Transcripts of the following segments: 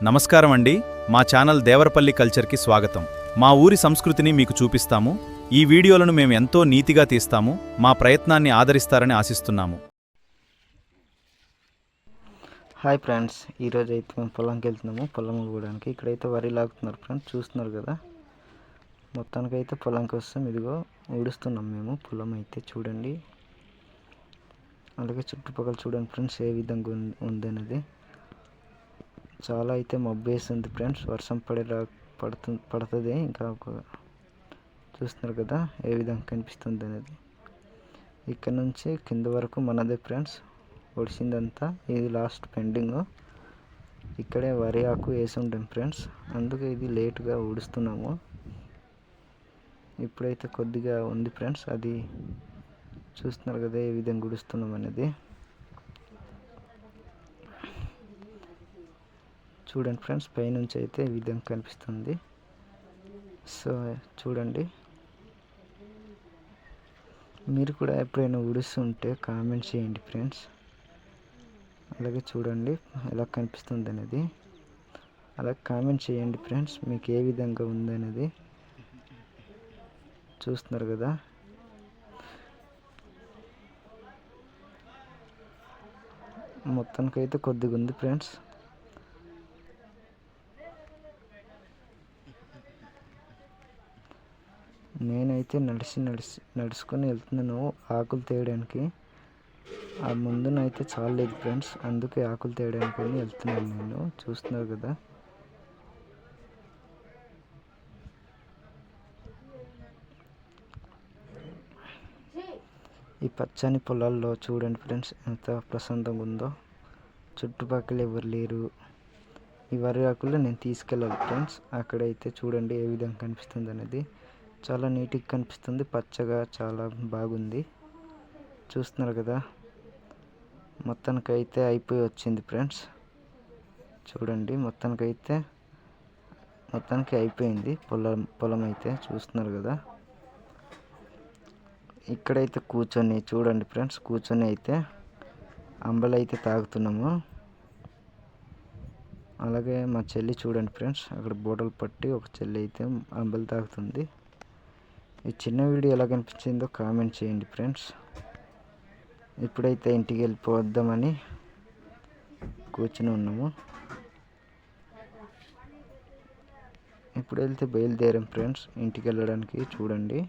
నమస్కారం అండి. మా ఛానల్ దేవరపల్లి కల్చర్కి స్వాగతం. మా ఊరి సంస్కృతిని మీకు చూపిస్తాము. ఈ వీడియోలను మేము ఎంతో నీతిగా తీస్తాము. మా ప్రయత్నాన్ని ఆదరిస్తారని ఆశిస్తున్నాము. హాయ్ ఫ్రెండ్స్, ఈరోజు అయితే మేము పొలంకి వెళ్తున్నాము. పొలం ఊడడానికి ఇక్కడైతే వరి లాగుతున్నారు ఫ్రెండ్స్, చూస్తున్నారు కదా. మొత్తానికైతే పొలంకి వస్తాం. ఇదిగో ఊడుస్తున్నాం మేము. పొలం అయితే చూడండి, అలాగే చుట్టుపక్కల చూడండి ఫ్రెండ్స్ ఏ విధంగా ఉందనేది. చాలా అయితే మబ్బు వేస్తుంది ఫ్రెండ్స్, వర్షం పడుతుంది ఇంకా. చూస్తున్నారు కదా ఏ విధంగా కనిపిస్తుంది అనేది. ఇక్కడ నుంచి కింద వరకు మనదే ఫ్రెండ్స్, ఒడిసిందంతా. ఇది లాస్ట్ పెండింగ్. ఇక్కడే వరి ఆకు వేసి ఉంటాం ఫ్రెండ్స్, అందుకే ఇది లేటుగా ఊడుస్తున్నాము. ఇప్పుడైతే కొద్దిగా ఉంది ఫ్రెండ్స్, అది చూస్తున్నారు కదా ఏ విధంగా ఊడుస్తున్నాం అనేది. చూడండి ఫ్రెండ్స్, పైనుంచి అయితే ఈ విధంగా కనిపిస్తుంది. సో చూడండి, మీరు కూడా ఎప్పుడైనా ఊడుస్తుంటే కామెంట్ చేయండి ఫ్రెండ్స్. అలాగే చూడండి ఎలా కనిపిస్తుంది అనేది, అలాగే కామెంట్ చేయండి ఫ్రెండ్స్, మీకు ఏ విధంగా ఉందనేది. చూస్తున్నారు కదా. మొత్తానికైతే కొద్దిగా ఉంది ఫ్రెండ్స్. నేనైతే నడుచుకొని వెళ్తున్నాను ఆకులు తేయడానికి. ఆ ముందునైతే చాలేదు ఫ్రెండ్స్, అందుకే ఆకులు తేయడానికి వెళ్తున్నాను నేను. చూస్తున్నారు కదా. ఈ పచ్చని పొలాల్లో చూడండి ఫ్రెండ్స్ ఎంత ప్రశాంతంగా ఉందో. చుట్టుపక్కల ఎవరు లేరు. ఈ వరి ఆకులు నేను తీసుకెళ్ళాలి ఫ్రెండ్స్. అక్కడైతే చూడండి ఏ విధంగా కనిపిస్తుంది అనేది. చాలా నీట్గా కనిపిస్తుంది, పచ్చగా చాలా బాగుంది. చూస్తున్నారు కదా. మొత్తానికైతే అయిపోయి వచ్చింది ఫ్రెండ్స్. చూడండి మొత్తానికి అయిపోయింది పొలం అయితే. చూస్తున్నారు కదా. ఇక్కడైతే కూర్చొని చూడండి ఫ్రెండ్స్, కూర్చొని అయితే అంబలి అయితే తాగుతున్నాము. అలాగే మా చెల్లి చూడండి ఫ్రెండ్స్, అక్కడ బోటలు పట్టి ఒక చెల్లి అయితే అంబలి తాగుతుంది. ఈ చిన్న వీడియో ఎలా కనిపించిందో కామెంట్ చేయండి ఫ్రెండ్స్. ఇప్పుడైతే ఇంటికి వెళ్ళిపోద్దామని కూర్చుని ఉన్నాము. ఇప్పుడు వెళ్తే బయలుదేరాం ఫ్రెండ్స్ ఇంటికి వెళ్ళడానికి. చూడండి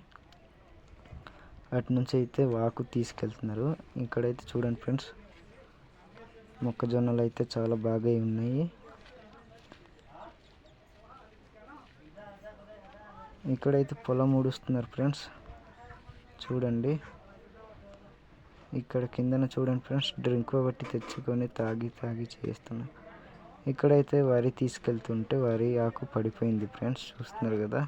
అటు నుంచి అయితే వాకు తీసుకెళ్తున్నారు. ఇక్కడైతే చూడండి ఫ్రెండ్స్, మొక్కజొన్నలు అయితే చాలా బాగా ఉన్నాయి. ఇక్కడైతే పొలం ఊడుస్తున్నారు ఫ్రెండ్స్. చూడండి ఇక్కడ కిందన చూడండి ఫ్రెండ్స్, డ్రింక్ ఒకటి తెచ్చుకొని తాగి చేస్తున్నారు. ఇక్కడైతే వరి తీసుకెళ్తుంటే వరి ఆకు పడిపోయింది ఫ్రెండ్స్, చూస్తున్నారు కదా.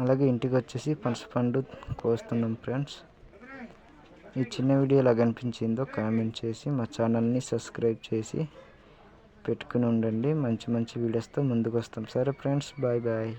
అలాగే ఇంటికి వచ్చేసి పనసపండు కోస్తున్నాం ఫ్రెండ్స్. ఈ చిన్న వీడియో ఎలా కనిపించిందో కామెంట్ చేసి మా ఛానల్ని సబ్స్క్రైబ్ చేసి పెట్టుకుని ఉండండి. మంచి వీడియోస్తో ముందుకు వస్తాం. సరే ఫ్రెండ్స్, బాయ్.